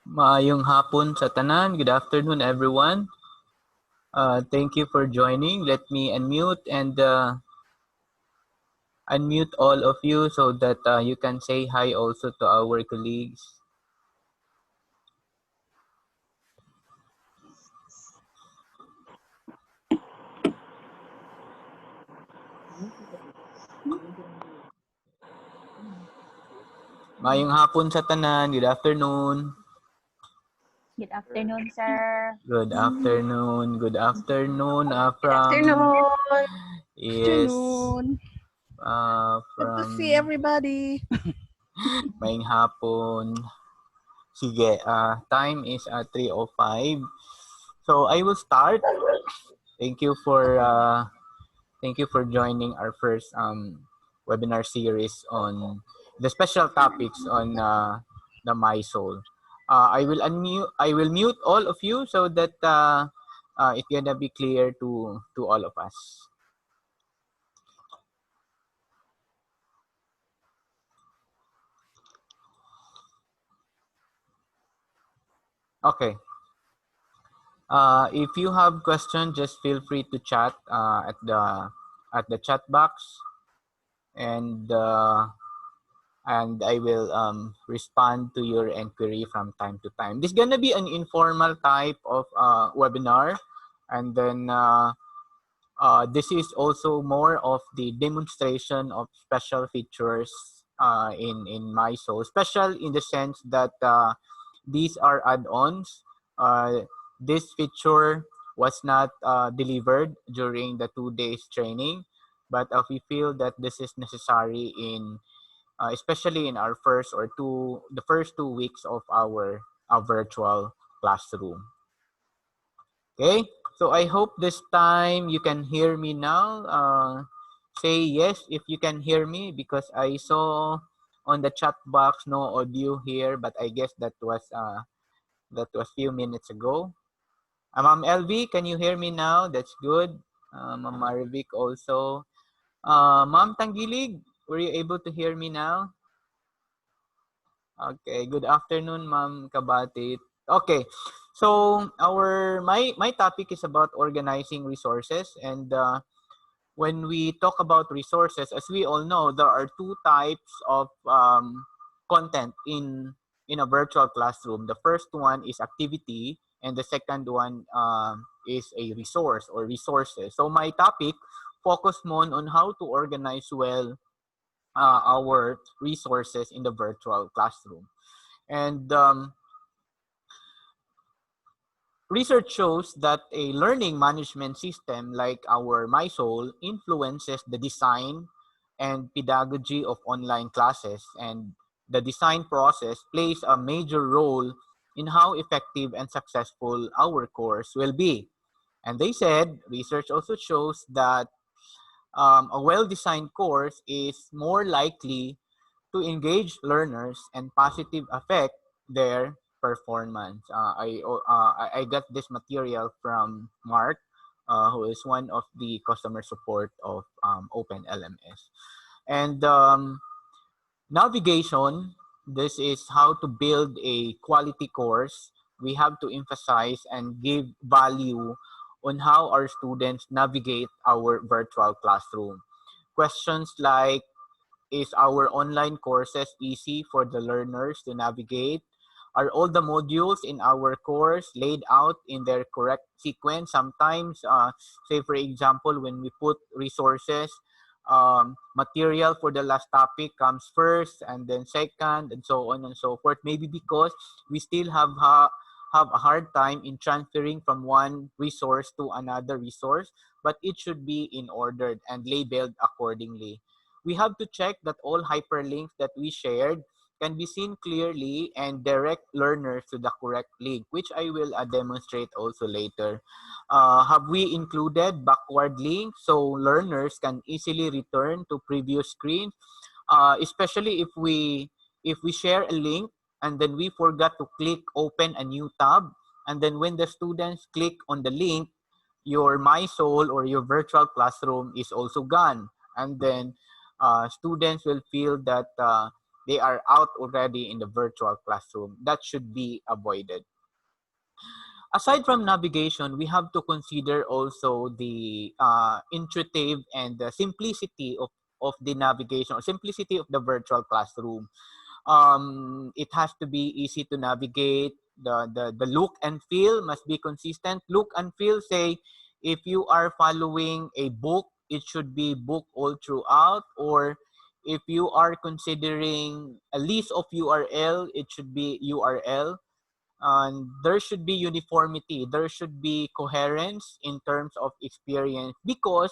Maayong hapon sa tanan. Good afternoon, everyone. Thank you for joining. Let me unmute and unmute all of you so that you can say hi also to our colleagues. Maayong hapon sa tanan. Good afternoon. Good afternoon, sir. Good afternoon. Good afternoon. Good afternoon. Yes. Afternoon. Good to see everybody. Maayong hapon. Sige, time is 3:05. So I will start. Thank you for joining our first webinar series on the special topics on the My Soul. I will mute all of you so that it's gonna be clear to all of us. Okay. If you have questions, just feel free to chat at the chat box, and I will respond to your inquiry from time to time. This is gonna be an informal type of webinar, and then this is also more of the demonstration of special features in My Soul. Special in the sense that these are add-ons. This feature was not delivered during the 2 days training, but we feel that this is necessary in especially in our the first 2 weeks of our virtual classroom. Okay, so I hope this time you can hear me now. Say yes if you can hear me, because I saw on the chat box no audio here, but I guess that was few minutes ago. Ma'am LV, can you hear me now? That's good. Ma'am Marvic also. Ma'am Tanggilig, were you able to hear me now? Okay, good afternoon, Ma'am Kabatit. Okay, so my topic is about organizing resources, and when we talk about resources, as we all know, there are two types of content in a virtual classroom. The first one is activity, and the second one is a resource or resources. So my topic focus more on how to organize well our resources in the virtual classroom. And research shows that a learning management system like our MySoul influences the design and pedagogy of online classes, and the design process plays a major role in how effective and successful our course will be. And they said, research also shows that a well-designed course is more likely to engage learners and positive affect their performance. I got this material from Mark, who is one of the customer support of OpenLMS. And navigation, this is how to build a quality course. We have to emphasize and give value on how our students navigate our virtual classroom. Questions like, is our online courses easy for the learners to navigate? Are all the modules in our course laid out in their correct sequence? Sometimes, say for example, when we put resources, material for the last topic comes first and then second and so on and so forth. Maybe because we still have a hard time in transferring from one resource to another resource, but it should be in ordered and labeled accordingly. We have to check that all hyperlinks that we shared can be seen clearly and direct learners to the correct link, which I will demonstrate also later. Have we included backward links so learners can easily return to previous screens, especially if we share a link and then we forgot to click open a new tab, and then when the students click on the link, your MySoul or your virtual classroom is also gone, and then students will feel that they are out already in the virtual classroom. That should be avoided. Aside from navigation, we have to consider also the intuitive and the simplicity of the navigation, or simplicity of the virtual classroom. It has to be easy to navigate. The look and feel must be consistent. Look and feel, say, if you are following a book, it should be book all throughout, or if you are considering a list of URL, it should be URL. And there should be uniformity, there should be coherence in terms of experience, because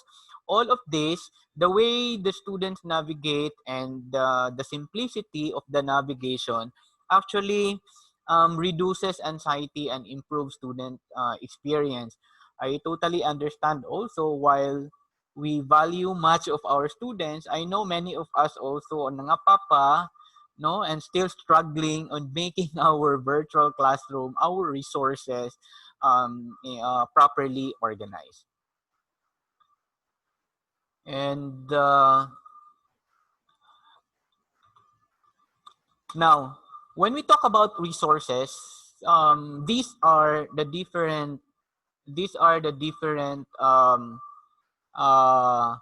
all of this, the way the students navigate and the simplicity of the navigation actually reduces anxiety and improves student experience. I totally understand also, while we value much of our students, I know many of us also nangapapa, no, and still struggling on making our virtual classroom, our resources properly organized. And now, when we talk about resources, these are the different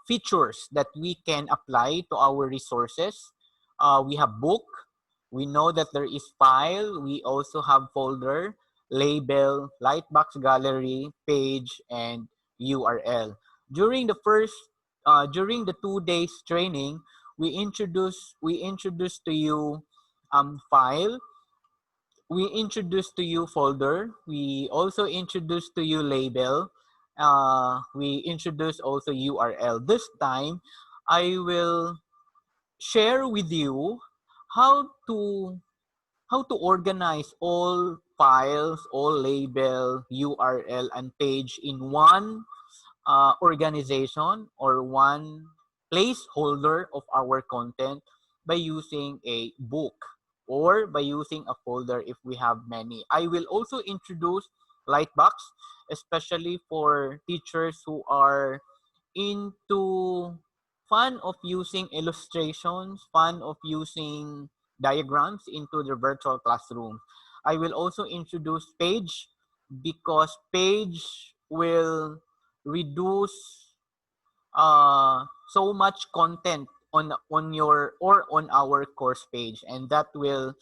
features that we can apply to our resources. We have book. We know that there is file. We also have folder, label, lightbox gallery, page, and URL. During during the 2 days training, we introduce to you file. We introduce to you folder. We also introduce to you label. We introduce also URL. This time, I will share with you how to organize all files, all label, URL, and page in one organization or one placeholder of our content by using a book or by using a folder if we have many. I will also introduce Lightbox, especially for teachers who are into fun of using illustrations, fun of using diagrams into the virtual classroom. I will also introduce Page, because Page will reduce so much content on your or on our course page, and that will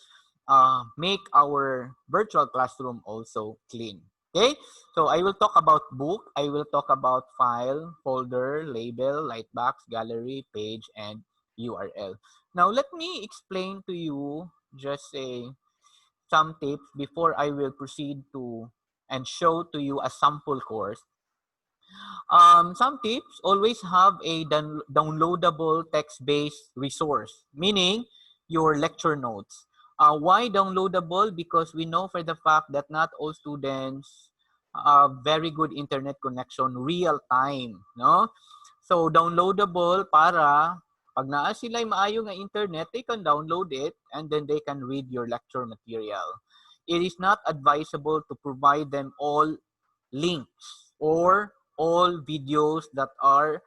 make our virtual classroom also clean. Okay, so I will talk about book, I will talk about file, folder, label, lightbox, gallery, page, and URL. Now let me explain to you just some tips before I will proceed to and show to you a sample course. Some tips: always have a downloadable text-based resource, meaning your lecture notes. Why downloadable? Because we know for the fact that not all students have very good internet connection real time, no? So downloadable para pag naa sila maayo nga internet, they can download it and then they can read your lecture material. It is not advisable to provide them all links or all videos that are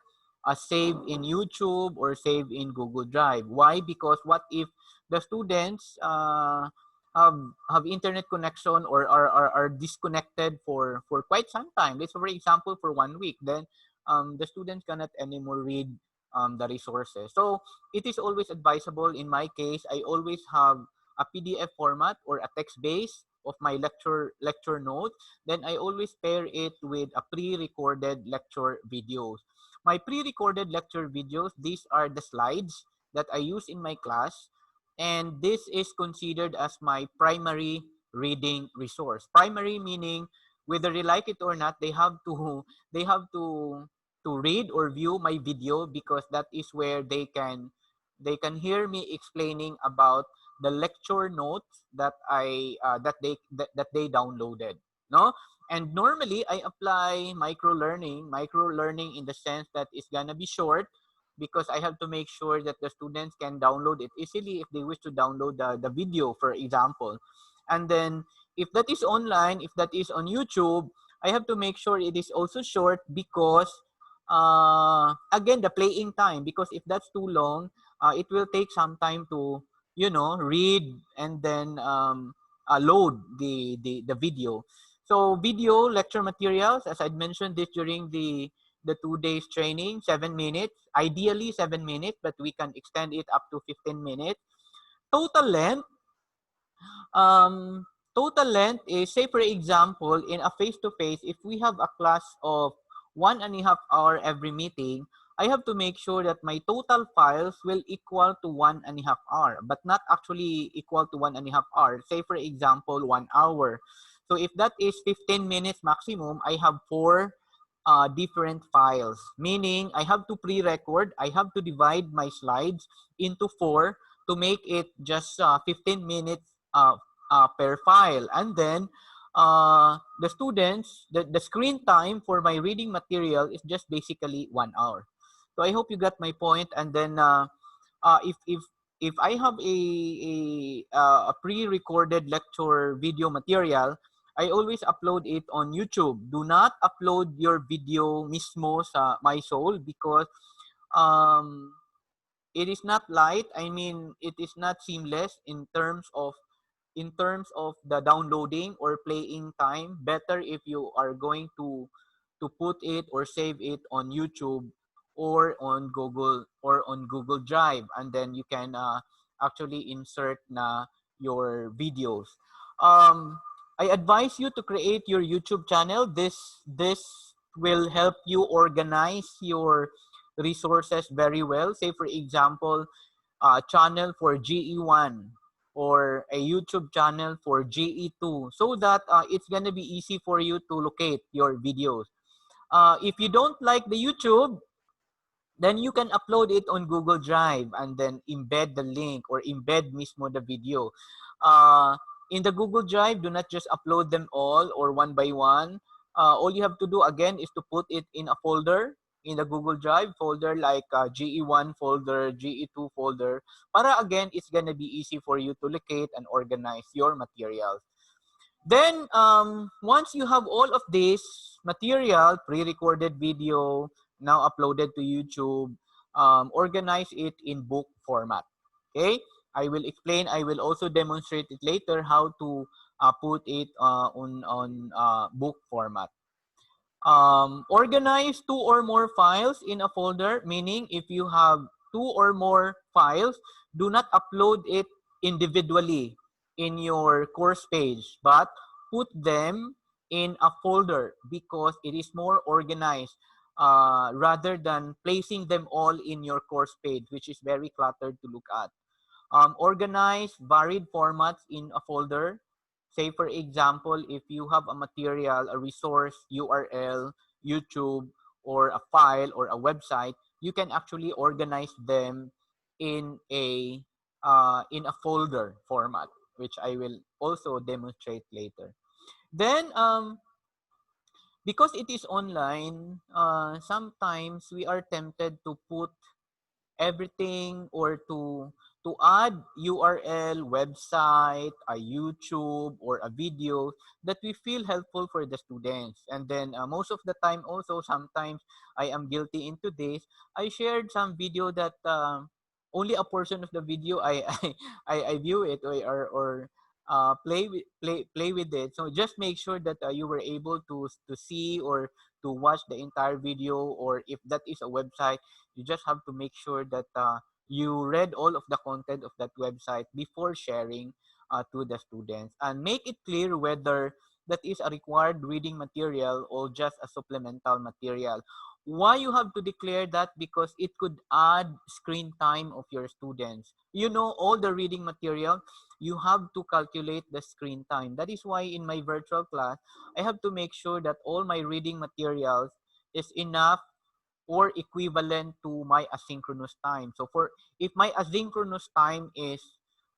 saved in YouTube or saved in Google Drive. Why? Because what if the students have internet connection or are disconnected for quite some time? Let's say, for example, for 1 week, then the students cannot anymore read the resources. So it is always advisable. In my case, I always have a PDF format or a text base of my lecture notes. Then I always pair it with a pre-recorded lecture videos. My pre-recorded lecture videos, these are the slides that I use in my class, and this is considered as my primary reading resource. Primary meaning whether they like it or not, they have to read or view my video, because that is where they can hear me explaining about the lecture notes that that they downloaded, no? And normally I apply micro learning in the sense that it's gonna be short, because I have to make sure that the students can download it easily if they wish to download the video, for example. And then if that is online, if that is on YouTube, I have to make sure it is also short, because again, the playing time, because if that's too long, it will take some time read and then load the video. So video lecture materials, as I mentioned this during the 2 days training, 7 minutes, ideally 7 minutes, but we can extend it up to 15 minutes. Total length, um, total length is, say for example, in a face-to-face, if we have a class of 1.5 hours every meeting, I have to make sure that my total files will equal to 1.5 hours, but not actually equal to 1.5 hours. Say for example, 1 hour. So if that is 15 minutes maximum, I have four different files, meaning I have to pre-record, I have to divide my slides into four to make it just 15 minutes per file. And then the students, the screen time for my reading material is just basically 1 hour. So I hope you got my point. And then if I have a pre-recorded lecture video material, I always upload it on YouTube. Do not upload your video mismo sa My Soul, because um, it is not light. I mean, it is not seamless in terms of the downloading or playing time. Better if you are going to put it or save it on YouTube or on Google Drive, and then you can actually insert na your videos. I advise you to create your YouTube channel. This will help you organize your resources very well. Say for example, channel for GE1 or a YouTube channel for GE2, so that it's gonna be easy for you to locate your videos. If you don't like the YouTube, then you can upload it on Google Drive and then embed the link or embed mismo the video. Uh, in the Google Drive, do not just upload them all or one by one. All you have to do again is to put it in a folder in the Google Drive folder, like GE1 folder, GE2 folder. Para again, it's gonna be easy for you to locate and organize your materials. Then, once you have all of this material, pre-recorded video, now uploaded to YouTube, organize it in book format. Okay? I will explain. I will also demonstrate it later how to put it on book format. Organize two or more files in a folder, meaning if you have two or more files, do not upload it individually in your course page, but put them in a folder because it is more organized rather than placing them all in your course page, which is very cluttered to look at. Organize varied formats in a folder. Say, for example, if you have a material, a resource, URL, YouTube, or a file or a website, you can actually organize them in a folder format, which I will also demonstrate later. Then, because it is online, sometimes we are tempted to put everything or to add URL, website, a YouTube, or a video that we feel helpful for the students. And then most of the time also, sometimes I am guilty into this. I shared some video that only a portion of the video I view it or play with it. So just make sure that you were able to see or to watch the entire video, or if that is a website, you just have to make sure that you read all of the content of that website before sharing to the students, and make it clear whether that is a required reading material or just a supplemental material. Why you have to declare that? Because it could add screen time of your students. All the reading material, you have to calculate the screen time. That is why in my virtual class, I have to make sure that all my reading materials is enough or equivalent to my asynchronous time. So if my asynchronous time is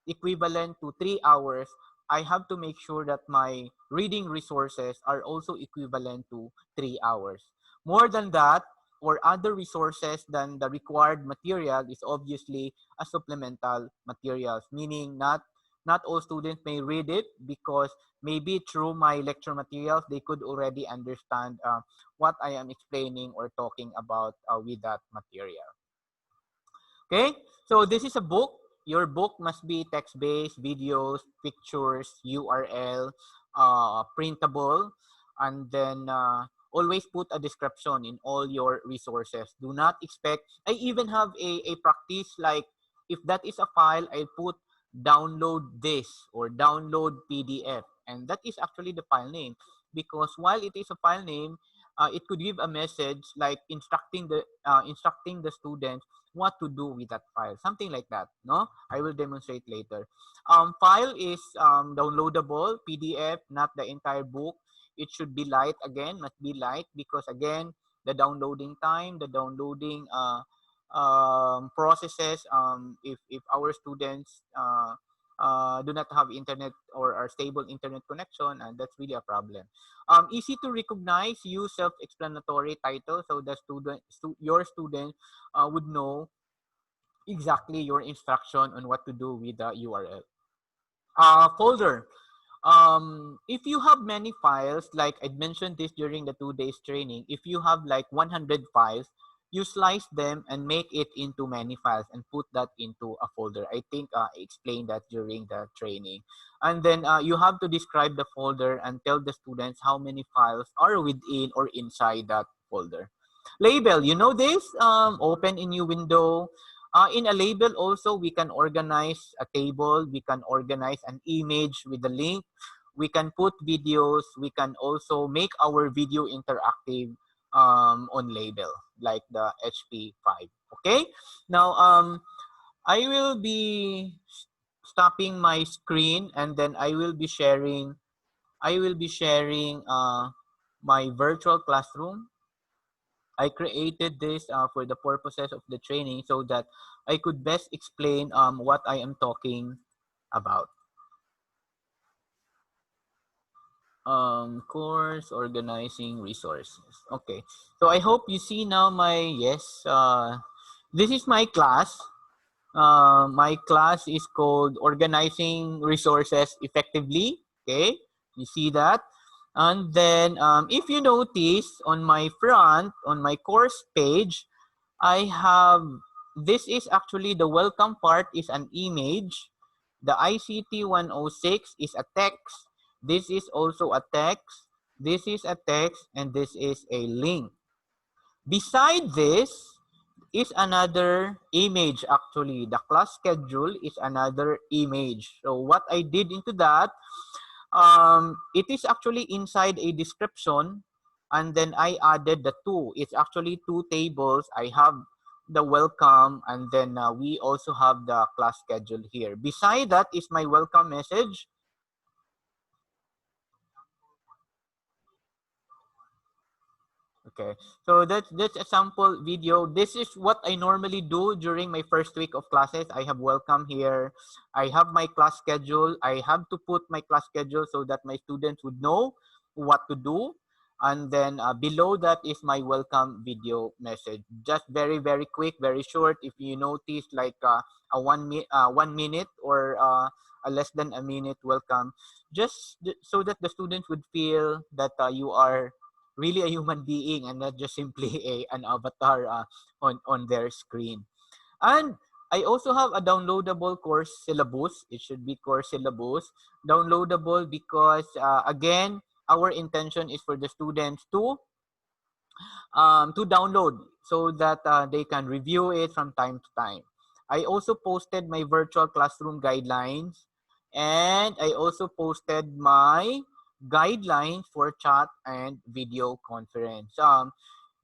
equivalent to 3 hours, I have to make sure that my reading resources are also equivalent to 3 hours. More than that, or other resources than the required material is obviously a supplemental materials, meaning not all students may read it, because maybe through my lecture materials, they could already understand what I am explaining or talking about with that material. Okay, so this is a book. your book must be text-based, videos, pictures, URL, printable, and then always put a description in all your resources. Do not expect, I even have a practice like, if that is a file, I put download this or download PDF. And that is actually the file name, because while it is a file name, it could give a message like instructing the students what to do with that file, something like that. No, I will demonstrate later. File is downloadable PDF, not the entire book. It should be light, again, must be light, because again, the downloading time, the downloading processes, if our students do not have internet or stable internet connection, and that's really a problem. Easy to recognize, use self-explanatory title, so the your student would know exactly your instruction on what to do with the URL. Folder. If you have many files, like I mentioned this during the 2 days training, if you have like 100 files, you slice them and make it into many files and put that into a folder. I think I explained that during the training. And then you have to describe the folder and tell the students how many files are within or inside that folder. Label, you know this? Open a new window. In a label also, we can organize a table, we can organize an image with the link, we can put videos, we can also make our video interactive on label, like the HP5. Okay, now I will be stopping my screen, and then I will be sharing my virtual classroom. I created this for the purposes of the training, so that I could best explain what I am talking about. Course organizing resources. Okay, so I hope you see now my, yes, this is my class. My class is called Organizing Resources Effectively. Okay, you see that? And then if you notice on my front, on my course page, I have, this is actually the welcome part is an image. The ICT 106 is a text. This is also a text. This is a text, and this is a link. Beside this is another image actually. The class schedule is another image. So what I did into that, it is actually inside a description, and then I added the two. It's actually two tables. I have the welcome, and then we also have the class schedule here. Beside that is my welcome message. Okay, so that's a sample video. This is what I normally do during my first week of classes. I have welcome here. I have my class schedule. I have to put my class schedule so that my students would know what to do. And then below that is my welcome video message. Just very, very quick, very short. If you notice like a 1 minute or a less than a minute welcome, just so that the students would feel that you are really a human being and not just simply an avatar on their screen. And I also have a downloadable course syllabus. It should be course syllabus. Downloadable because, again, our intention is for the students to download so that they can review it from time to time. I also posted my virtual classroom guidelines, and I also posted my guidelines for chat and video conference.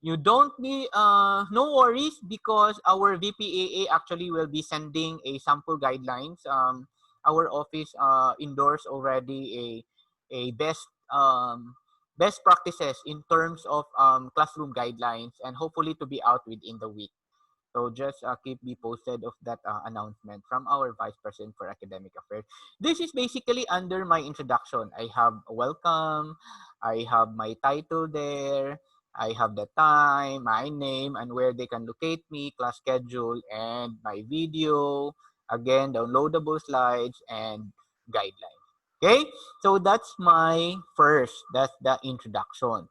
You don't need, no worries, because our VPAA actually will be sending a sample guidelines. Our office endorsed already a best practices in terms of classroom guidelines, and hopefully to be out within the week. So just keep me posted of that announcement from our Vice President for Academic Affairs. This is basically under my introduction. I have a welcome, I have my title there, I have the time, my name, and where they can locate me, class schedule, and my video, again, downloadable slides, and guidelines. Okay, so that's my first, that's the introduction.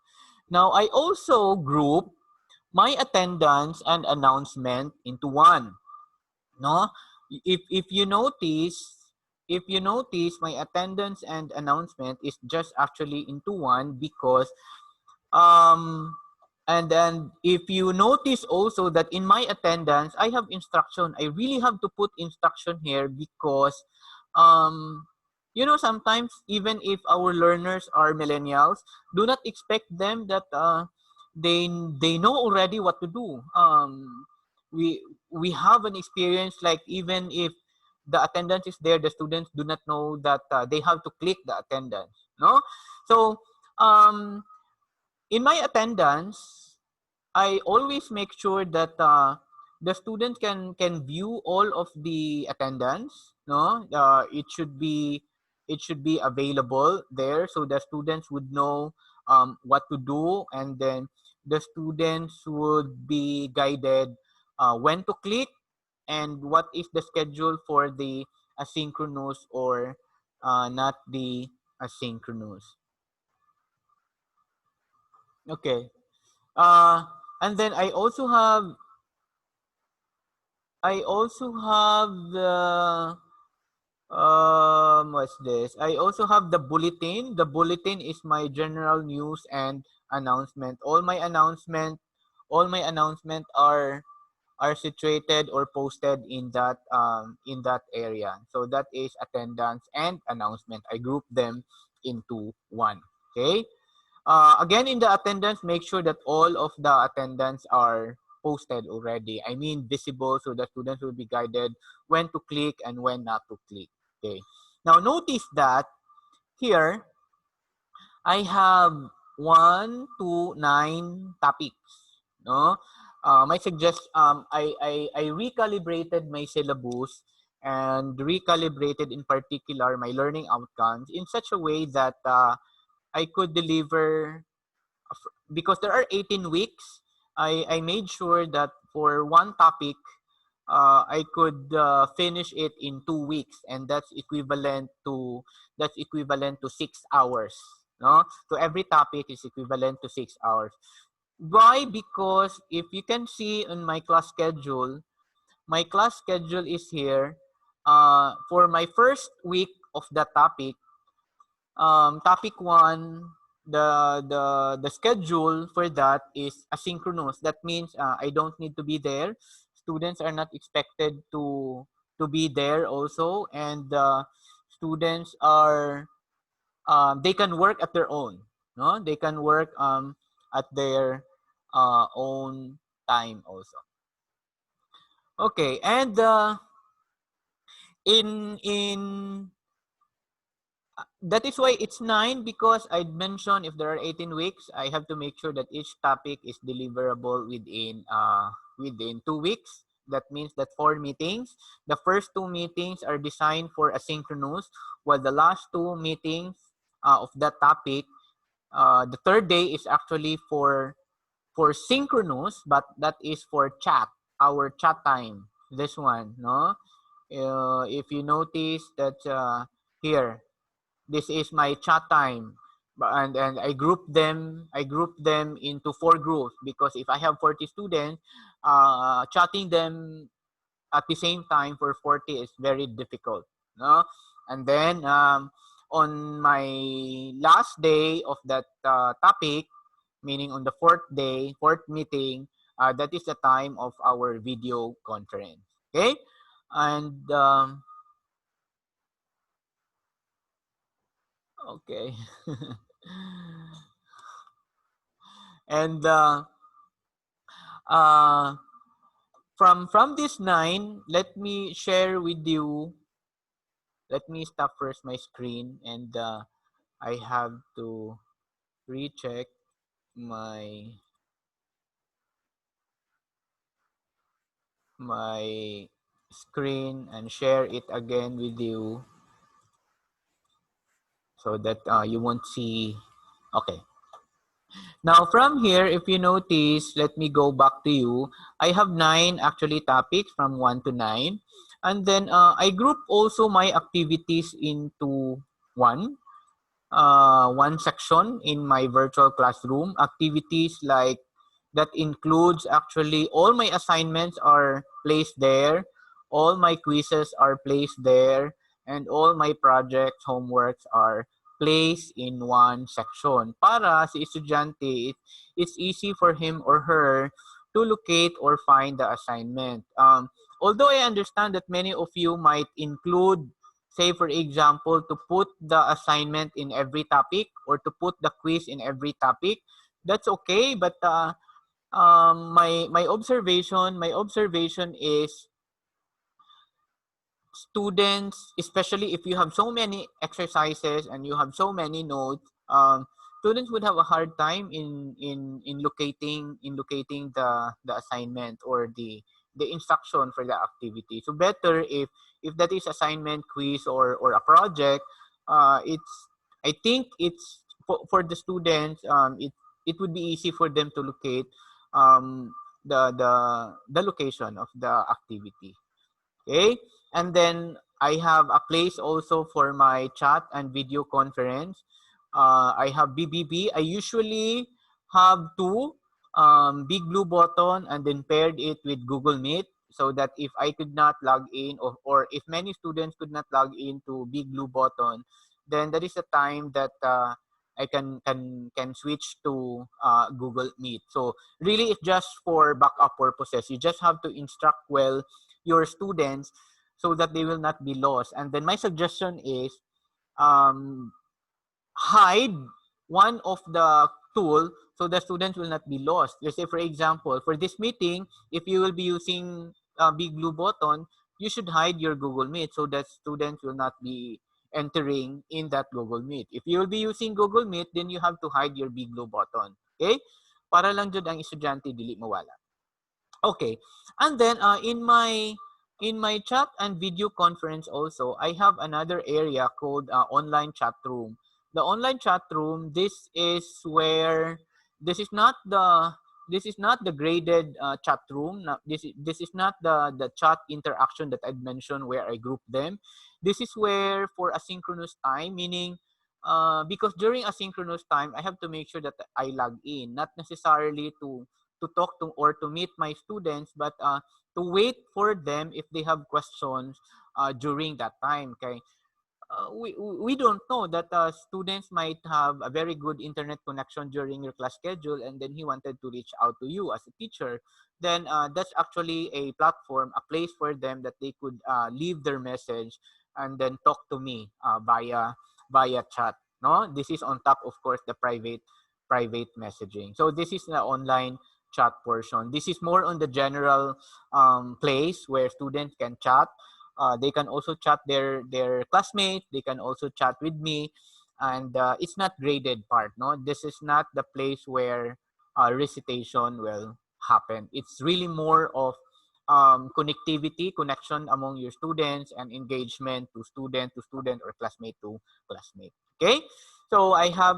Now, I also group my attendance and announcement into one. No, if you notice, my attendance and announcement is just actually into one because and then if you notice also that in my attendance I have instruction. I really have to put instruction here because sometimes even if our learners are millennials, do not expect them that they know already what to do. We we have an experience like even if the attendance is there, the students do not know that they have to click the attendance. No, so um, in my attendance, I always make sure that the student can view all of the attendance. No, it should be available there, so the students would know what to do, and then the students would be guided when to click and what is the schedule for the asynchronous or not the asynchronous. Okay. Uh, and then I also have the what's this? I also have the bulletin. The bulletin is my general news and announcement. All my announcement are situated or posted in that area. So that is attendance and announcement. I group them into one. Okay. Again, in the attendance, make sure that all of the attendance are posted already. I mean, visible, so the students will be guided when to click and when not to click. Okay. Now, notice that here I have 1 to 9 topics. No, I suggest I recalibrated my syllabus and recalibrated in particular my learning outcomes in such a way that I could deliver because there are 18 weeks. I made sure that for one topic, I could finish it in 2 weeks, and that's equivalent to 6 hours. No, so every topic is equivalent to 6 hours. Why? Because if you can see on my class schedule is here. For my first week of the topic one, the schedule for that is asynchronous. That means I don't need to be there. Students are not expected to be there also, and students are they can work at their own. No, they can work at their own time also. Okay, and in that is why it's 9, because I mentioned if there are 18 weeks, I have to make sure that each topic is deliverable within 2 weeks. That means that 4 meetings. The first 2 meetings are designed for asynchronous, while the last 2 meetings of that topic, the third day is actually for synchronous, but that is for chat, our chat time. This one, no. If you notice that here, this is my chat time, and I group them into 4 groups, because if I have 40 students, chatting them at the same time for 40 is very difficult, no. And then on my last day of that topic, meaning on the fourth meeting, that is the time of our video conference. Okay. And okay. And uh, from this 9, let me share with you. Let me stop first my screen, and I have to recheck my my screen and share it again with you, so that you won't see. Okay. Now from here, if you notice, let me go back to you. I have 9 actually topics from 1 to 9. And then I group also my activities into one one section in my virtual classroom. Activities that includes actually all my assignments are placed there. all my quizzes are placed there, and all my projects, homeworks are placed in one section. Para si estudyante, it's easy for him or her to locate or find the assignment. Although I understand that many of you might include, say for example, to put the assignment in every topic or to put the quiz in every topic, that's okay. But my observation is students, especially if you have so many exercises and you have so many notes, students would have a hard time in locating the assignment or the instruction for the activity. So better if that is assignment, quiz, or a project, it's I think it's for the students, it would be easy for them to locate the location of the activity. Okay, and then I have a place also for my chat and video conference. I have BBB. I usually have two, big blue button, and then paired it with Google Meet, so that if I could not log in, or if many students could not log in to big blue button, then that is the time that I can switch to Google Meet. So really, it's just for backup purposes. You just have to instruct well your students so that they will not be lost. And then my suggestion is, um, hide one of the tool so the students will not be lost. Let's say, for example, for this meeting, if you will be using big blue button, you should hide your Google Meet so that students will not be entering in that Google Meet. If you will be using Google Meet, then you have to hide your big blue button. Okay? Para lang jud ang estudyante dili mawala. Okay, and then in my chat and video conference also, I have another area called online chat room. The online chat room, this is where this is not the this is not the graded chat room. This is not the chat interaction that I mentioned where I group them. This is where for asynchronous time, meaning because during asynchronous time, I have to make sure that I log in, not necessarily to talk to or to meet my students, but to wait for them if they have questions during that time. Okay, we don't know that students might have a very good internet connection during your class schedule, and then he wanted to reach out to you as a teacher. Then that's actually a platform, a place for them that they could leave their message and then talk to me via chat. No, this is on top, of course, the private messaging. So this is the online chat portion. This is more on the general place where students can chat. They can also chat their classmates. They can also chat with me, and it's not graded part. No, this is not the place where recitation will happen. It's really more of connectivity, connection among your students, and engagement to student or classmate to classmate. Okay, so I have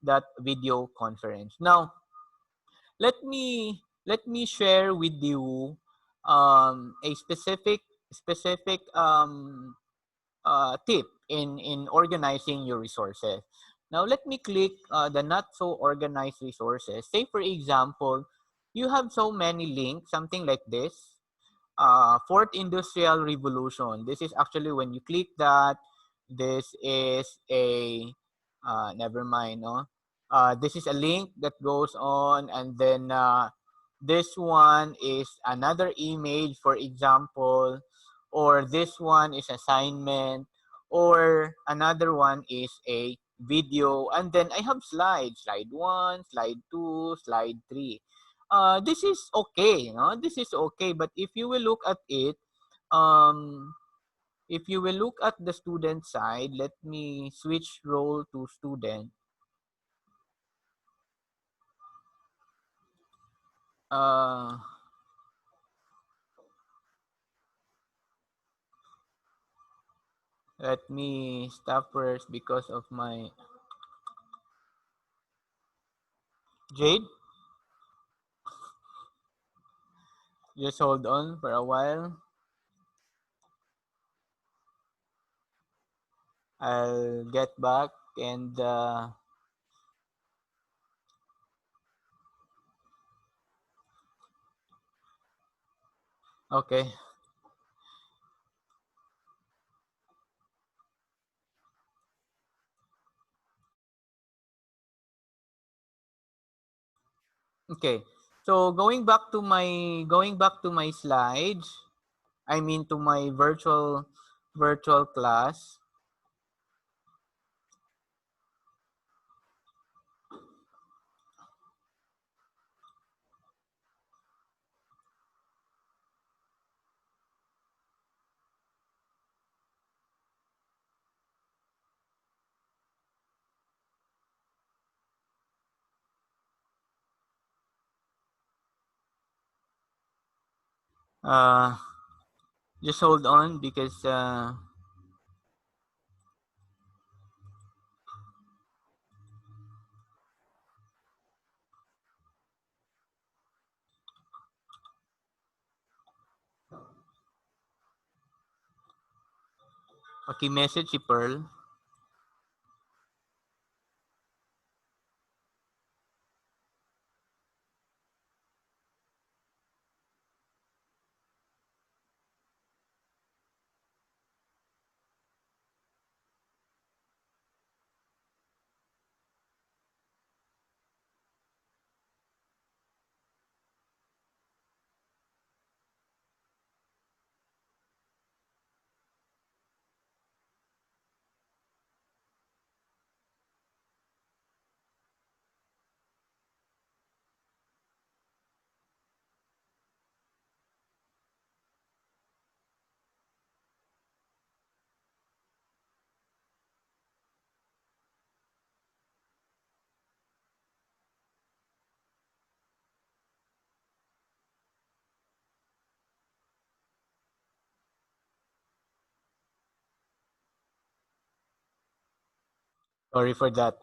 that video conference now. Let me share with you a specific tip in organizing your resources. Now let me click the not so organized resources. Say for example, you have so many links, something like this. Fourth Industrial Revolution. This is actually when you click that. This is a never mind. No, this is a link that goes on, and then this one is another image, for example, or this one is assignment, or another one is a video, and then I have slides, slide 1, slide 2, slide 3. This is okay, no? This is okay, but if you will look at it, um, if you will look at the student side, let me switch role to student. Uh, Let me stop first because of my Jade. Just hold on for a while. I'll get back and okay. Okay. So going back to my slides, I mean to my virtual class. Uh, just hold on because okay, message si Pearl. Sorry for that.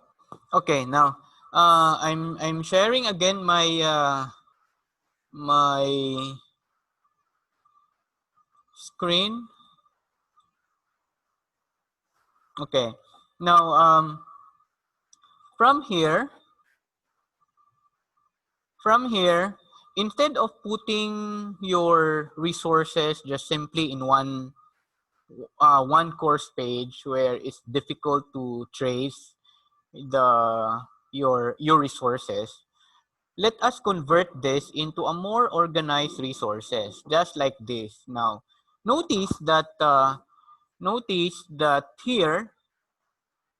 Okay, now I'm sharing again my screen. Okay. Now from here from here, instead of putting your resources just simply in one course page where it's difficult to trace your resources, let us convert this into a more organized resources, just like this. Now, notice that here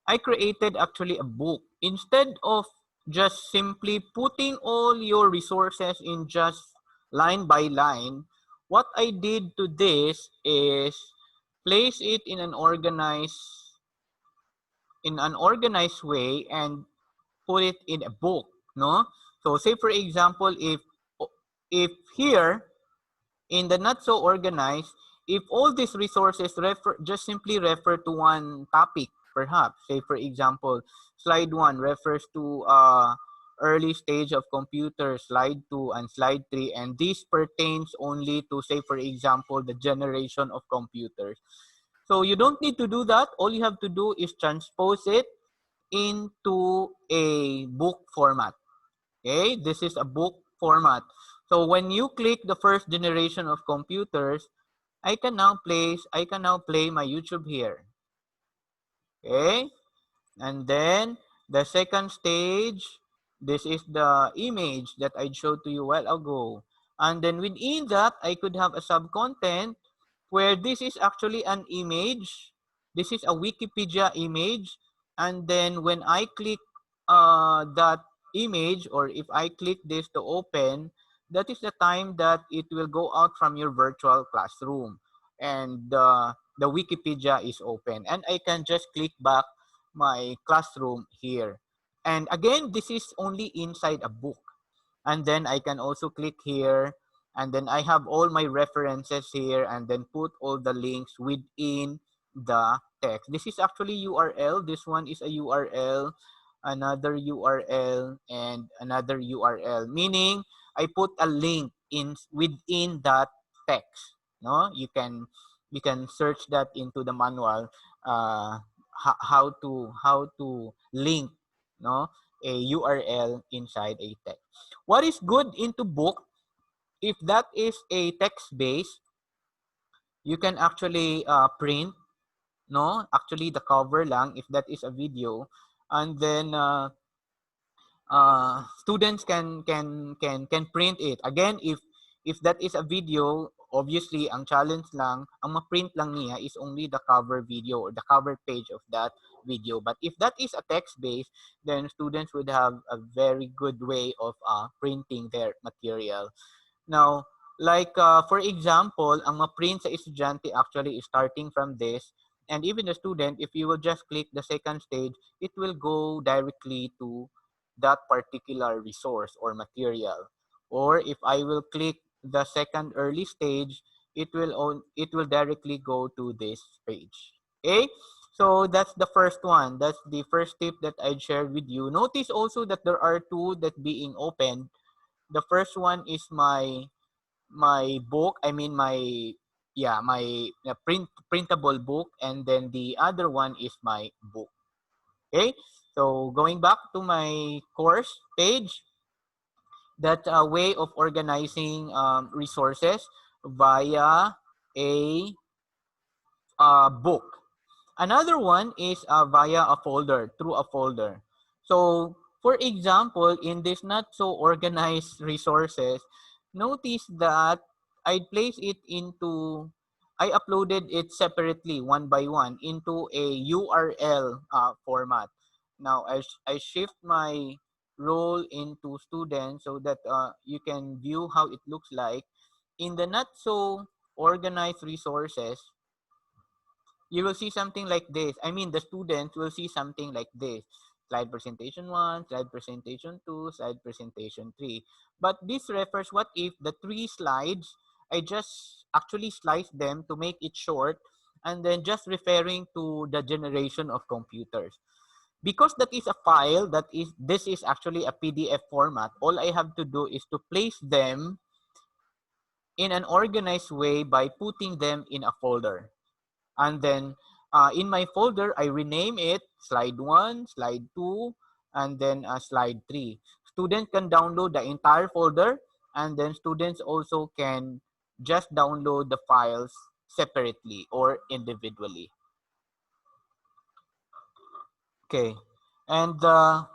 I created actually a book. Instead of just simply putting all your resources in just line by line, what I did to this is place it in an organized way and put it in a book, no? So say for example, if here in the not so organized, if all these resources just simply refer to one topic, perhaps, say for example, slide 1 refers to early stage of computer, slide 2 and slide 3, and this pertains only to, say for example, the generation of computers. So you don't need to do that. All you have to do is transpose it into a book format. Okay, this is a book format. So when you click the first generation of computers, I can now play my YouTube here. Okay, and then the second stage, this is the image that I showed to you a while ago. And then within that, I could have a sub-content where this is actually an image. This is a Wikipedia image. And then when I click that image, or if I click this to open, that is the time that it will go out from your virtual classroom. And the Wikipedia is open. And I can just click back my classroom here. And again, this is only inside a book. And then I can also click here, and then I have all my references here, and then put all the links within the text. This is actually URL. This one is a URL, another URL, and another URL, meaning I put a link in within that text. No, you can search that into the manual, how to link, no, a URL inside a text. What is good into book? If that is a text base, you can actually print, no, actually the cover lang if that is a video, and then students can print it. Again, if that is a video, obviously ang challenge lang, ang ma-print lang niya is only the cover video or the cover page of that video. But if that is a text-based, then students would have a very good way of printing their material. Now, like for example, ang ma-print sa estudyante actually is starting from this, and even the student, if you will just click the second stage, it will go directly to that particular resource or material. Or if I will click the second early stage, it will directly go to this page. Okay? So that's the first one. That's the first tip that I shared with you. Notice also that there are two that being opened. The first one is my book. I mean my printable book, and then the other one is my book. Okay, so going back to my course page, that's a way of organizing resources via a book. Another one is via a folder, through a folder. So, for example, in this not so organized resources, notice that I uploaded it separately, one by one, into a URL format. Now, I shift my role into student so that you can view how it looks like. In the not so organized resources, you will see something like this. I mean, the students will see something like this. Slide presentation 1, slide presentation 2, slide presentation 3. But this refers what if the 3 slides, I just actually slice them to make it short, and then just referring to the generation of computers. Because that is a file, this is actually a PDF format, all I have to do is to place them in an organized way by putting them in a folder. And then in my folder, I rename it slide 1, slide 2, and then slide 3. Students can download the entire folder, and then students also can just download the files separately or individually. Okay, and that's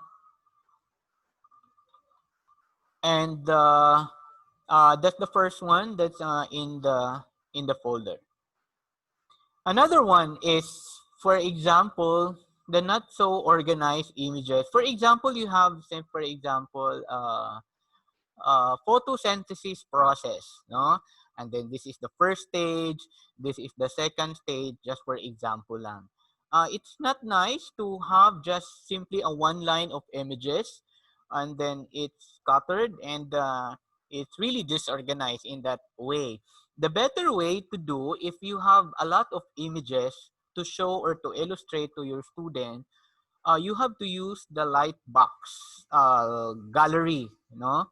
the first one that's in the folder. Another one is, for example, the not so organized images. For example, you have, say, for example, photosynthesis process, no? And then this is the first stage, this is the second stage, just for example lang. It's not nice to have just simply a one line of images, and then it's scattered, and it's really disorganized in that way. The better way to do, if you have a lot of images to show or to illustrate to your student, you have to use the Lightbox gallery, no?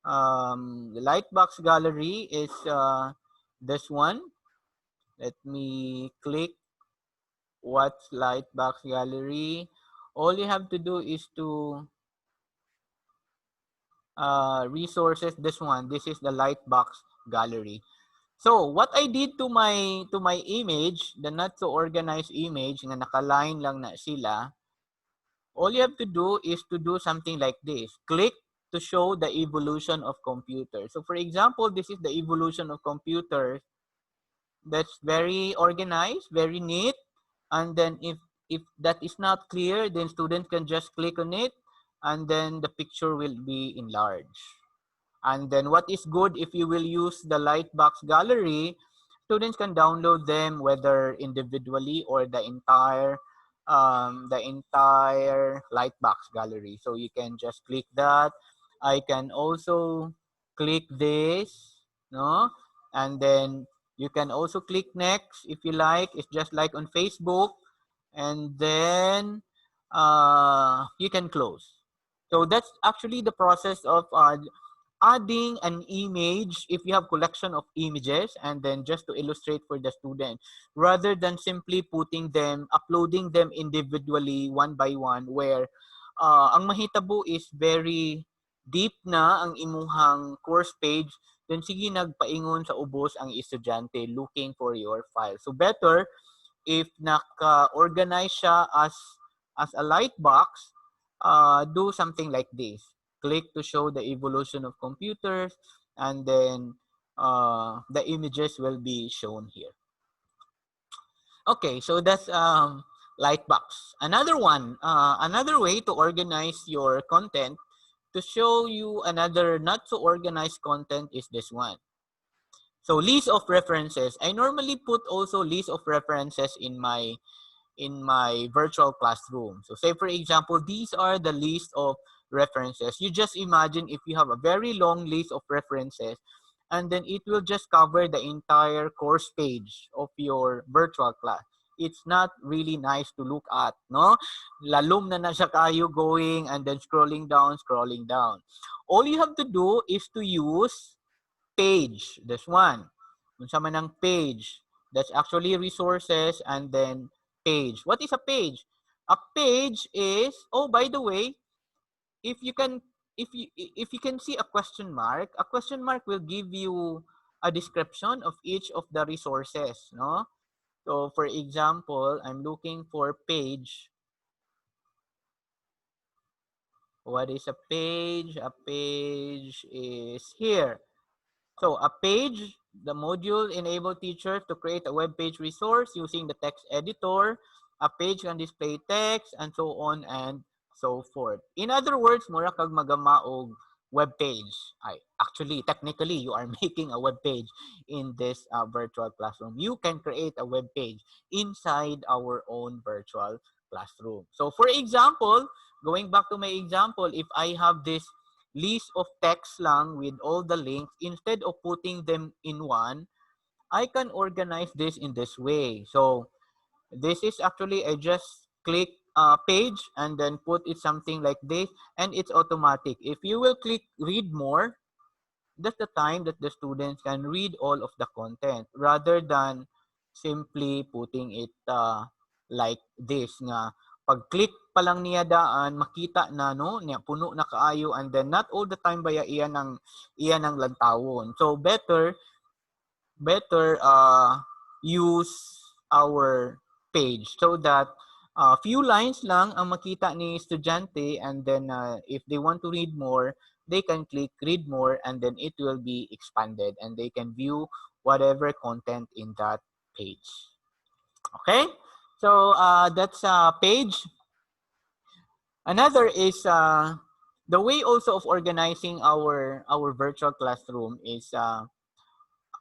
The Lightbox gallery is this one. Let me click what's Lightbox gallery. All you have to do is to resources, this one. This is the Lightbox gallery. So what I did to my image, the not so organized image na nakaline lang na sila, all you have to do is to do something like this. Click to show the evolution of computers. So for example, this is the evolution of computers. That's very organized, very neat. And then if that is not clear, then students can just click on it, and then the picture will be enlarged. And then what is good, if you will use the Lightbox gallery, students can download them whether individually or the entire Lightbox gallery. So you can just click that. I can also click this, no? And then you can also click next if you like. It's just like on Facebook, and then you can close. So that's actually the process of adding an image if you have collection of images, and then just to illustrate for the student, rather than simply uploading them individually one by one, where ang mahitabo is very deep na ang imuhang course page, then sige nagpaingon sa ubos ang estudyante looking for your file. So better if naka-organize siya as a Lightbox, do something like this. Click to show the evolution of computers, and then the images will be shown here. Okay, so that's Lightbox. Another one, another way to organize your content, to show you another not so organized content, is this one. So list of references. I normally put also list of references in my virtual classroom. So say for example, these are the list of references. You just imagine if you have a very long list of references, and then it will just cover the entire course page of your virtual class. It's not really nice to look at, no? Lalom na siya kayo going and then scrolling down, scrolling down. All you have to do is to use page. This one. Kung sa man ang page. That's actually resources and then page. What is a page? A page is, oh, by the way, if you can see a question mark will give you a description of each of the resources, no? So for example, I'm looking for page. What is a page? A page is here. So a page, the module enable teachers to create a web page resource using the text editor. A page can display text and so on and so forth. In other words, mura kag magama og web page. Actually, technically, you are making a web page in this virtual classroom. You can create a web page inside our own virtual classroom. So for example, going back to my example, if I have this list of text lang with all the links, instead of putting them in one, I can organize this in this way. So this is actually, I just click page and then put it something like this, and it's automatic. If you will click read more, that's the time that the students can read all of the content rather than simply putting it like this nga pag-click pa lang niya daan makita na no niya puno na kaayo, and then not all the time baya iyan ang lantawon. So better use our page so that few lines lang ang makita ni estudyante, and then if they want to read more, they can click read more, and then it will be expanded and they can view whatever content in that page. Okay, so that's page. Another is the way also of organizing our virtual classroom is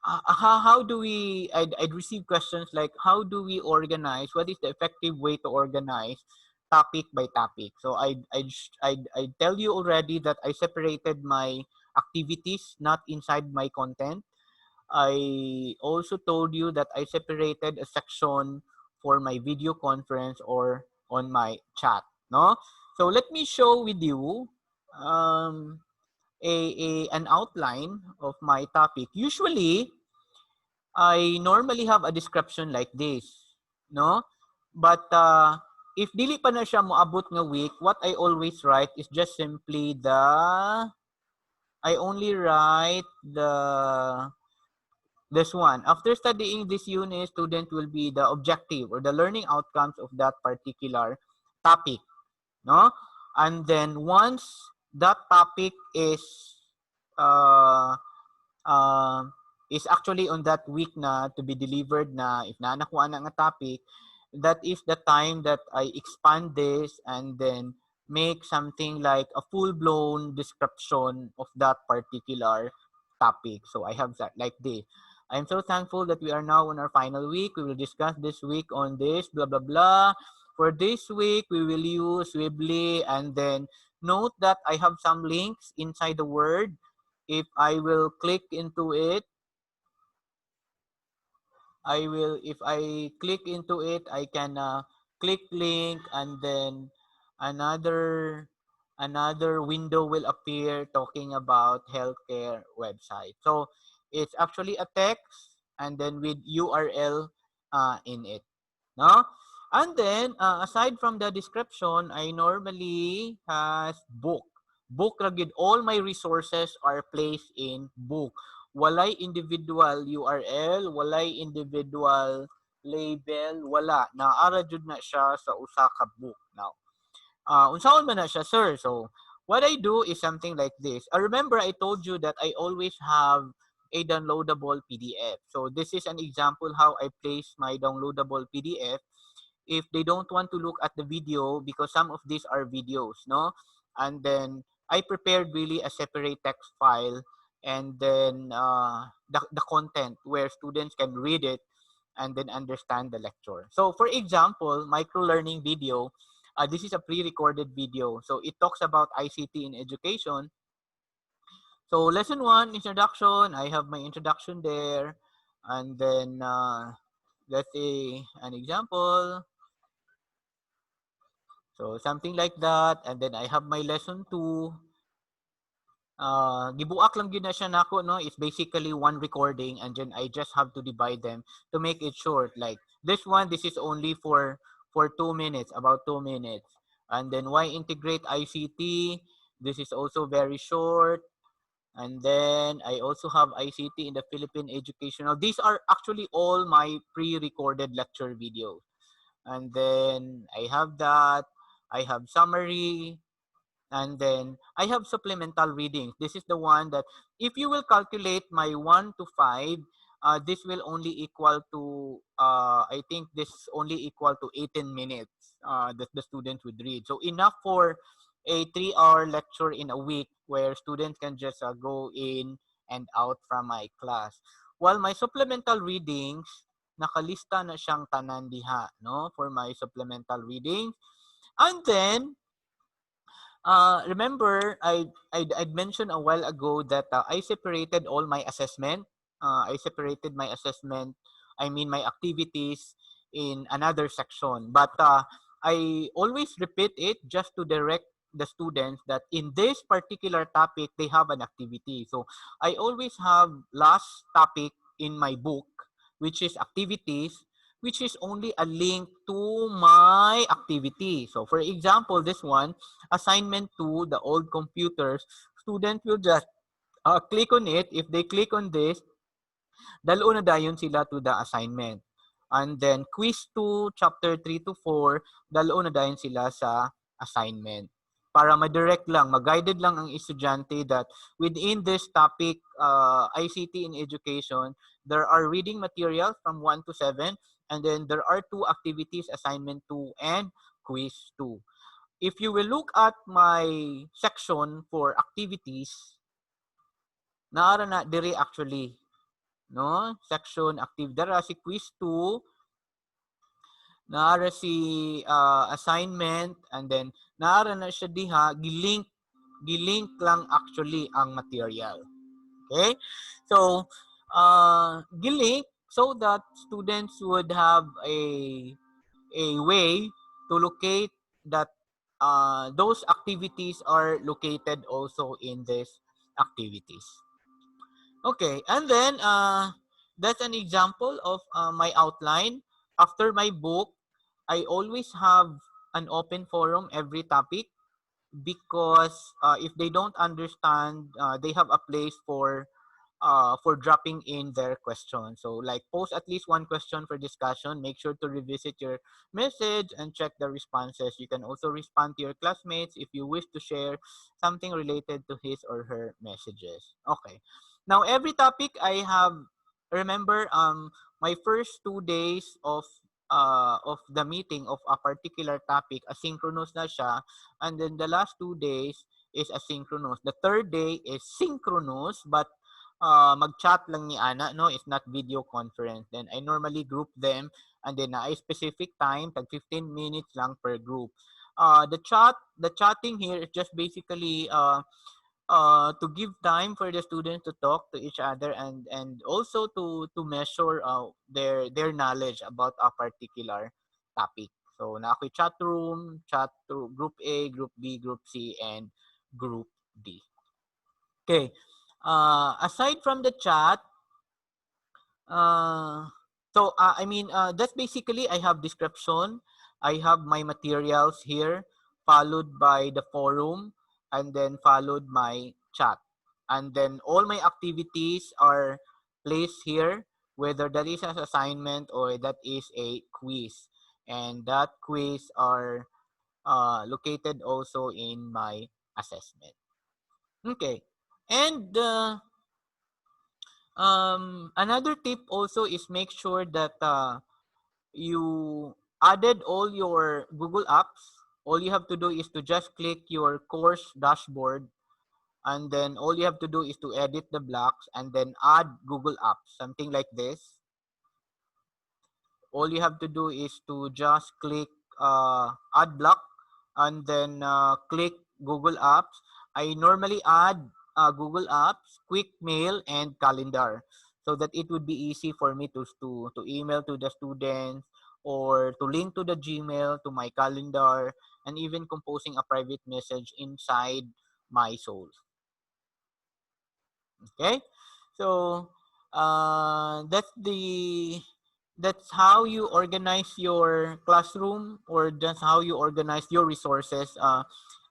how do we, I'd receive questions like, how do we organize, what is the effective way to organize topic by topic? So I tell you already that I separated my activities not inside my content. I also told you that I separated a section for my video conference or on my chat, no? So let me show with you an outline of my topic. Usually, I normally have a description like this, no? But if dili pa na siya moabot nga week, what I always write is just simply I only write this one. After studying this unit, student will be the objective or the learning outcomes of that particular topic, no? And then once that topic uh, uh, is actually on that week na to be delivered na, if naanakuha na nga topic, that is the time that I expand this and then make something like a full-blown description of that particular topic. So I have that like this. I'm so thankful that we are now on our final week. We will discuss this week on this, blah, blah, blah. For this week, we will use Weebly, and then note that I have some links inside the word. If I will click into it, if I click into it, I can click link, and then another window will appear talking about healthcare website. So it's actually a text and then with URL in it, no? And then aside from the description, I normally has book. Book ragid, all my resources are placed in book. Walay individual URL, walay individual label, wala. Naara jud na siya sa usa ka book now. unsaon man na siya, sir. So what I do is something like this. Remember, I told you that I always have a downloadable PDF. So this is an example how I place my downloadable PDF. If they don't want to look at the video, because some of these are videos, no? And then I prepared really a separate text file, and then the content where students can read it and then understand the lecture. So for example, micro-learning video, this is a pre-recorded video. So it talks about ICT in education. So lesson 1, introduction. I have my introduction there. And then let's say an example. So something like that. And then I have my lesson 2. Gibuak lang yun na siya nako, no? It's basically one recording, and then I just have to divide them to make it short. Like this one, this is only for 2 minutes, about 2 minutes. And then why integrate ICT? This is also very short. And then I also have ICT in the Philippine educational. These are actually all my pre-recorded lecture videos. And then I have that. I have summary. And then I have supplemental readings. This is the one that if you will calculate my 1 to 5, this will only equal to, I think this only equal to 18 minutes that the students would read. So enough for a 3-hour lecture in a week where students can just go in and out from my class. While my supplemental readings, nakalista na siyang tanan diha, no? For my supplemental readings. And then, remember, I'd mentioned a while ago that I separated all my assessment. I separated my assessment, I mean my activities, in another section. But I always repeat it just to direct the students that in this particular topic, they have an activity. So I always have last topic in my book, which is activities, which is only a link to my activity. So for example, this one, assignment to the old computers, student will just click on it. If they click on this, dalo na dayon sila to the assignment. And then quiz 2, chapter 3 to 4, dalo na dayon sila sa assignment. Para ma-direct lang, ma-guided lang ang estudyante that within this topic, ICT in education, there are reading materials from 1 to 7, and then there are 2 activities, assignment 2 and quiz 2. If you will look at my section for activities, naara na diri actually, no? Section active dara si quiz 2, naara si assignment, and then naara na siya diha gilink lang actually ang material. Okay? So, gilink so that students would have a way to locate that those activities are located also in these activities. Okay, and then that's an example of my outline. After my book, I always have an open forum every topic because if they don't understand, they have a place for dropping in their question. So like post at least one question for discussion. Make sure to revisit your message and check the responses. You can also respond to your classmates if you wish to share something related to his or her messages. Okay. Now every topic I have, remember my first 2 days of the meeting of a particular topic, asynchronous na siya, and then the last 2 days is asynchronous. The third day is synchronous, but mag-chat lang ni Ana, no? It's not video conference. Then I normally group them, and then a specific time, tag 15 minutes lang per group. The chatting here is just basically to give time for the students to talk to each other, and also to measure their knowledge about a particular topic. So na ako'y chat to group A, group B, group C, and group D. Okay. Aside from the chat, that's basically I have description. I have my materials here, followed by the forum, and then followed my chat. And then all my activities are placed here, whether that is an assignment or that is a quiz. And that quiz are located also in my assessment. Okay. And another tip also is make sure that you added all your Google apps. All you have to do is to just click your course dashboard, and then all you have to do is to edit the blocks and then add Google apps, something like this. All you have to do is to just click add block and then click Google Apps. I normally add Google Apps, Quick Mail, and Calendar so that it would be easy for me to email to the students or to link to the Gmail, to my calendar, and even composing a private message inside my soul. Okay, so that's how you organize your classroom, or that's how you organize your resources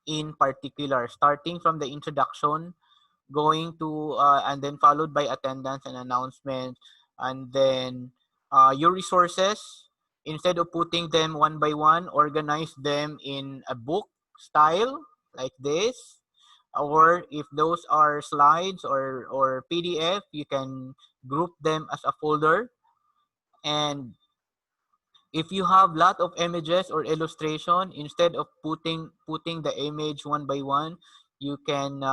in particular, starting from the introduction, going to and then followed by attendance and announcements, and then your resources, instead of putting them one by one, organize them in a book style like this, or if those are slides or PDF, you can group them as a folder. And if you have lot of images or illustration, instead of putting the image one by one, you can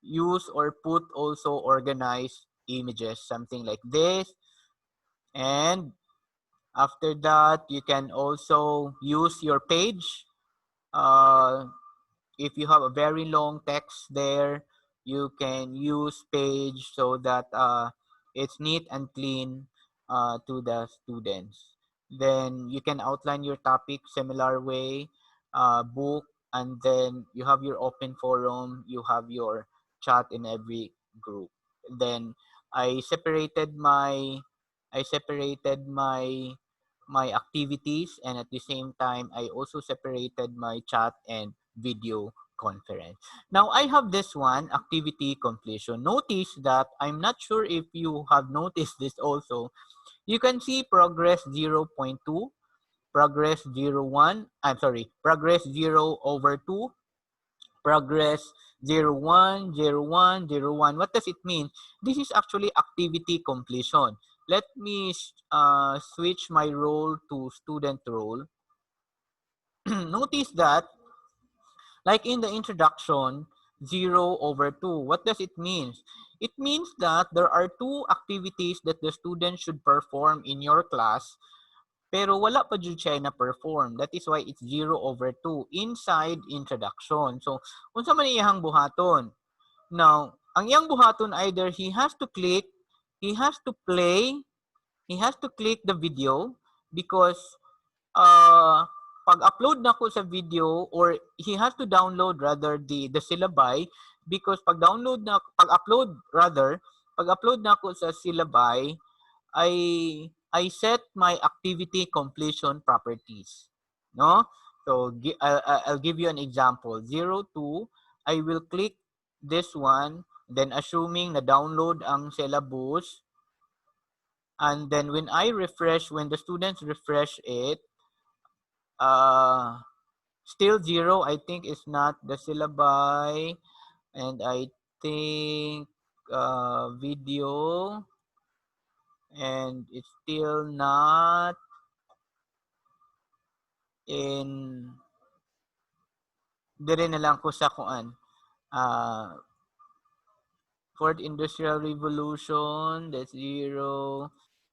use or put also organized images, something like this. And after that, you can also use your page. If you have a very long text there, you can use page so that it's neat and clean to the students. Then you can outline your topic similar way, book, and then you have your open forum, you have your chat in every group. Then I separated my I separated my activities, and at the same time I also separated my chat and video conference. Now I have this one, activity completion. Notice that I'm not sure if you have noticed this also. You can see progress 0.2, progress 0.1, I'm sorry, progress 0 over 2, progress 0.1, 0.1, 0.1. What does it mean? This is actually activity completion. Let me switch my role to student role. Notice that, like in the introduction, 0 over 2. What does it mean? It means that there are two activities that the student should perform in your class, pero wala pa jud siya na perform. That is why it's 0 over 2 inside introduction. So, unsa man iyang buhaton? Now, ang iyang buhaton, either he has to click, he has to play, he has to click the video, because uh, pag-upload na ko sa video, or he has to download rather the syllabi, because pag-upload na ko sa syllabi, I set my activity completion properties, no? So I'll give you an example. 02, I will click this one, then assuming na download ang syllabus, and then when the students refresh it, still 0, I think is not the syllabi, and I think video, and it's still not in, dire na lang ko sa kuan, fourth industrial revolution, that's 0,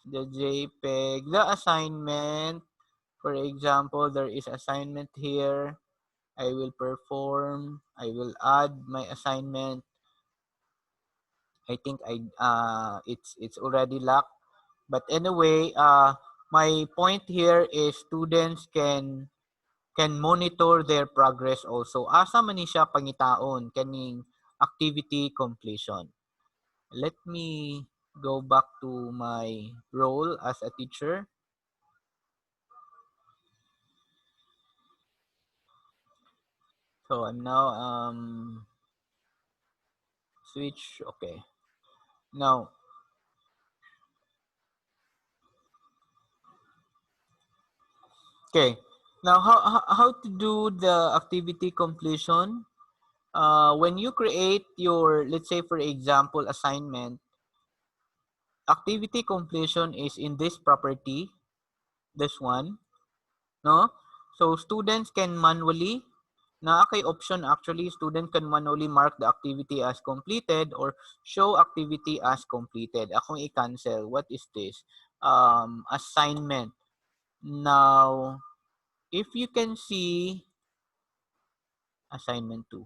the JPEG, the assignment, for example, there is assignment here, I will perform, I will add my assignment. I think it's already locked. But anyway, my point here is students can monitor their progress also. Asa man ni siya pangitaon kaning activity completion. Let me go back to my role as a teacher. So I'm now switch. Okay. Now, okay. Now, how to do the activity completion? When you create your, let's say for example, assignment, activity completion is in this property, this one, no? So students can manually, na kay option actually, student can manually mark the activity as completed or show activity as completed. Akong i-cancel. What is this? Assignment. Now, if you can see, assignment 2.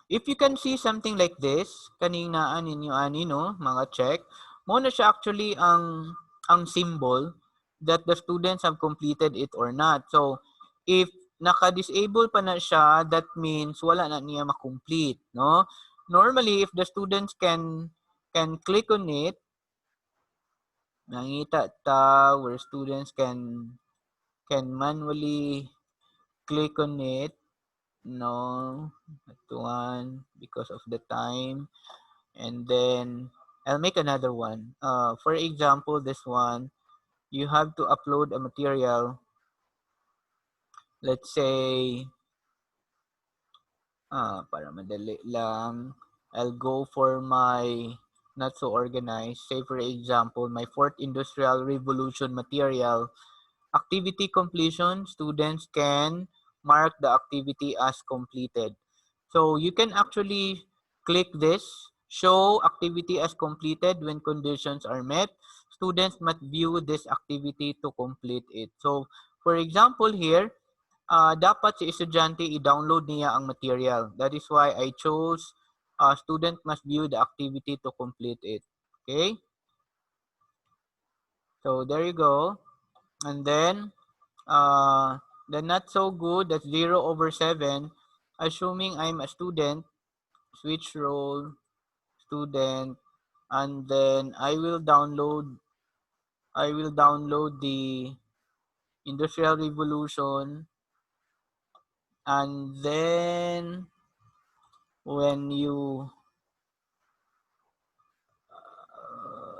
If you can see something like this, kanina ninyo ani no, mga check, mo na siya actually ang symbol that the students have completed it or not. So, if naka-disable pa na siya, that means wala na niya makomplete, no? Normally, if the students can click on it, nangita ta where students can manually click on it. No, that one because of the time. And then I'll make another one. For example, this one, you have to upload a material. Let's say, para madali lang, I'll go for my not so organized. Say for example, my fourth industrial revolution material. Activity completion, students can mark the activity as completed. So you can actually click this, show activity as completed when conditions are met. Students must view this activity to complete it. So for example here, dapat si estudyante i-download niya ang material. That is why I chose student must view the activity to complete it. Okay? So there you go. And then the not so good, that's 0/7. Assuming I'm a student, switch role, student, and then I will download the Industrial Revolution, and then when you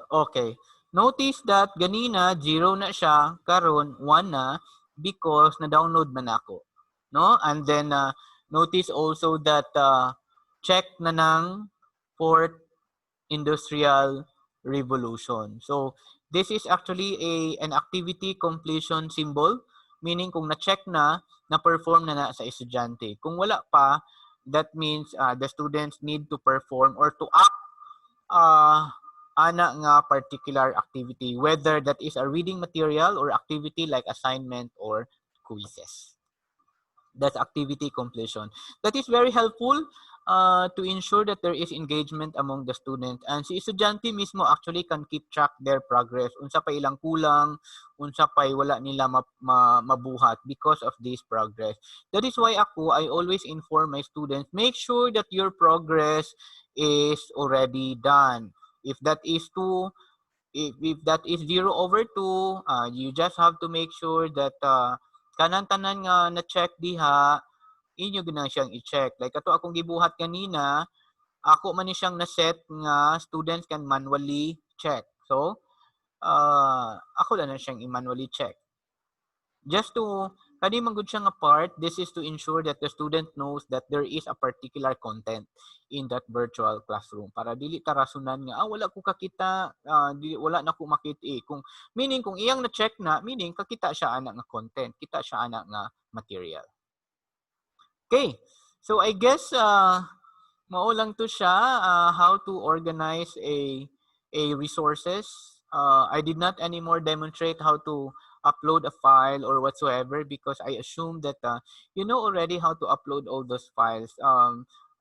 okay, notice that ganina 0 na siya, karon 1 na because na-download man ako, no? And then notice also that check na ng fourth industrial revolution. So this is actually an activity completion symbol, meaning kung na-check na-perform na sa estudyante. Kung wala pa, that means the students need to perform or to act ana nga particular activity, whether that is a reading material or activity like assignment or quizzes. That's activity completion. That is very helpful to ensure that there is engagement among the students. And si estudyante mismo actually can keep track their progress. Unsa pa ilang kulang, unsa pa wala nila mabuhat because of this progress. That is why I always inform my students, make sure that your progress is already done. If that is 2, if that is 0/2, you just have to make sure that kanang tanan nga na-check diha, inyo ginang siyang i-check. Like ato akong gibuhat kanina, ako man ni siyang na-set nga students can manually check. So, ako lang na siyang i-manually check. Just to, kani man gud siya nga part, this is to ensure that the student knows that there is a particular content in that virtual classroom. Para dili ta rasunan nga, wala ko kakita, wala na ko makita Kung, meaning, kung iyang na-check na, meaning, kakita siya ana nga content, kita siya ana nga material. Okay, so I guess, mao lang to siya, how to organize a resources. I did not anymore demonstrate how to upload a file or whatsoever because I assume that you know already how to upload all those files.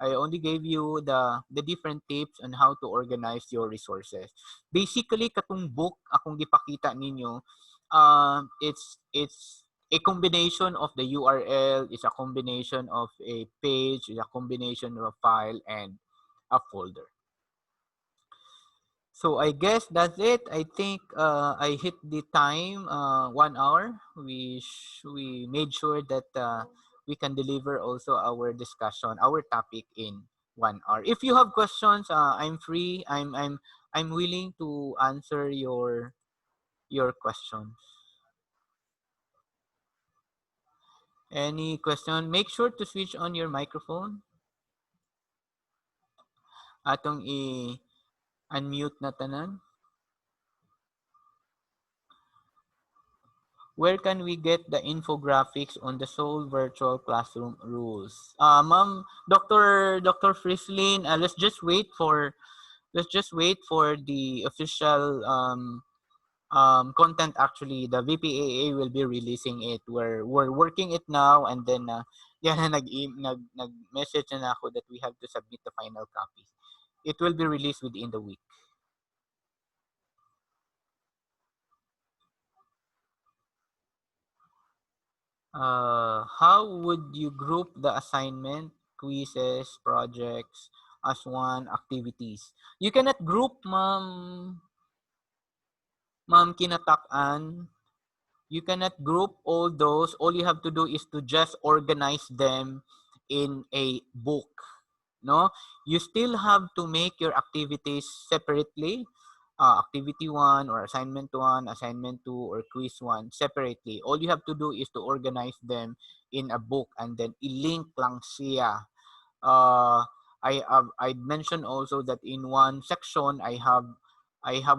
I only gave you the different tips on how to organize your resources. Basically, katong book akong gipakita ninyo, it's a combination of the URL, it's a combination of a page, it's a combination of a file and a folder. So I guess that's it. I think I hit the time, 1 hour. We made sure that we can deliver also our discussion, our topic in 1 hour. If you have questions, I'm free. I'm willing to answer your questions. Any question? Make sure to switch on your microphone. Atong i-unmute na tanan. Where can we get the infographics on the Seoul virtual classroom rules? Ma'am, Dr. Frislin, let's just wait for the official content. Actually, the VPAA will be releasing it. We're working it now, and then yeah, nag-message na ako that we have to submit the final copies. It will be released within the week. How would you group the assignment, quizzes, projects as one activities? You cannot group, Ma'am Kinatakan. You cannot group all those. All you have to do is to just organize them in a book. No, you still have to make your activities separately. Activity 1 or assignment 1, assignment 2, or quiz 1 separately. All you have to do is to organize them in a book and then i-link lang siya. I mentioned also that in one section I have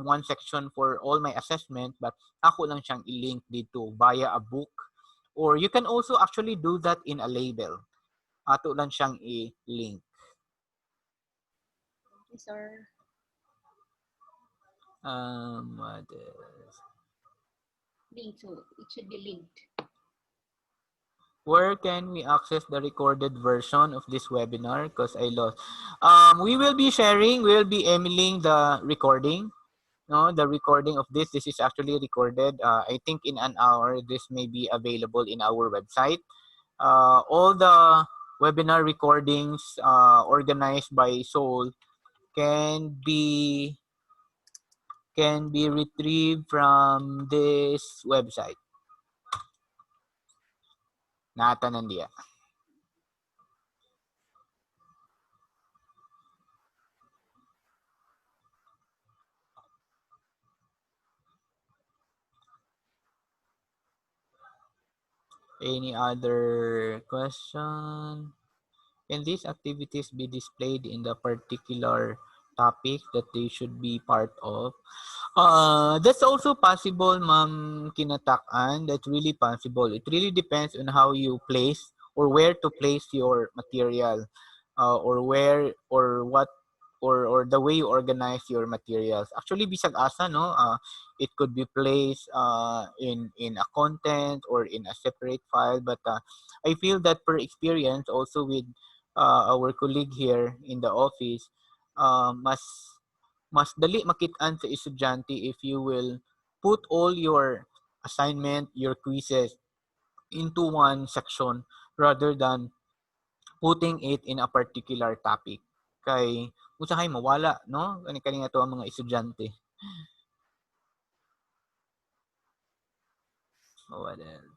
one section for all my assessment, but ako lang siyang i-link dito via a book, or you can also actually do that in a label. Ato lang siyang i-link. Thank you, sir. What is... Linked, so it should be linked. Where can we access the recorded version of this webinar? Because I lost. We will be emailing the recording. No, the recording of this is actually recorded. I think in an hour, this may be available in our website. All the webinar recordings organized by Soul can be retrieved from this website. Nata nandiya. Any other question? Can these activities be displayed in the particular topic that they should be part of? That's also possible, Ma'am Kinatakan. That's really possible. It really depends on how you place or where to place your material, or where or what or the way you organize your materials. Actually, bisag asa, no? It could be placed in a content or in a separate file. But I feel that per experience, also with our colleague here in the office, mas dali makit-an sa estudyante if you will put all your assignment, your quizzes into one section rather than putting it in a particular topic. Kay usahay mawala, no? Kani nga to ang mga estudyante. What else?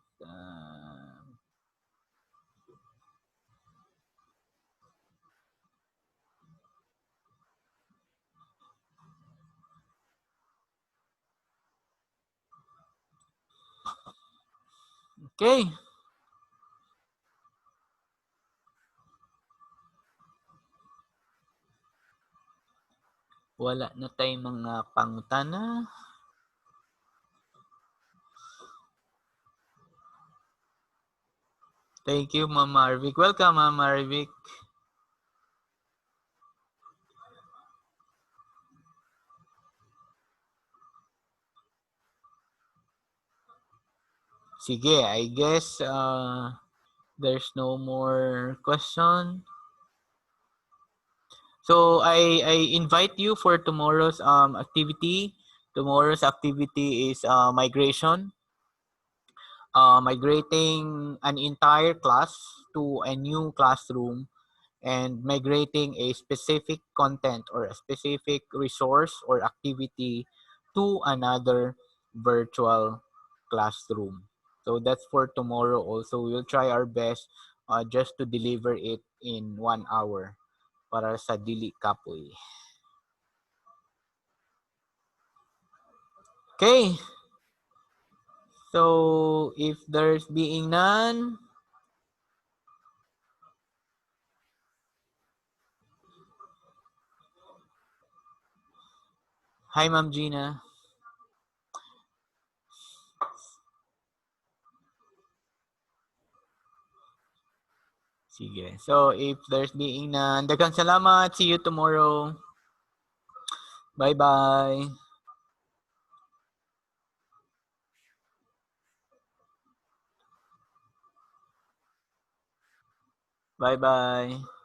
Okay. Wala na tayong mga pangutana. Thank you, Ma'am Marvic. Welcome, Ma'am Marvic. Sige, I guess there's no more question. So I invite you for tomorrow's activity. Tomorrow's activity is migration. Migrating an entire class to a new classroom and migrating a specific content or a specific resource or activity to another virtual classroom. So that's for tomorrow also. We'll try our best just to deliver it in 1 hour para sa dili kapoy. Okay. So if there's being none, Hi, Ma'am Gina. Sige. So, if there's being none, daghang salamat. See you tomorrow. Bye-bye. Bye-bye.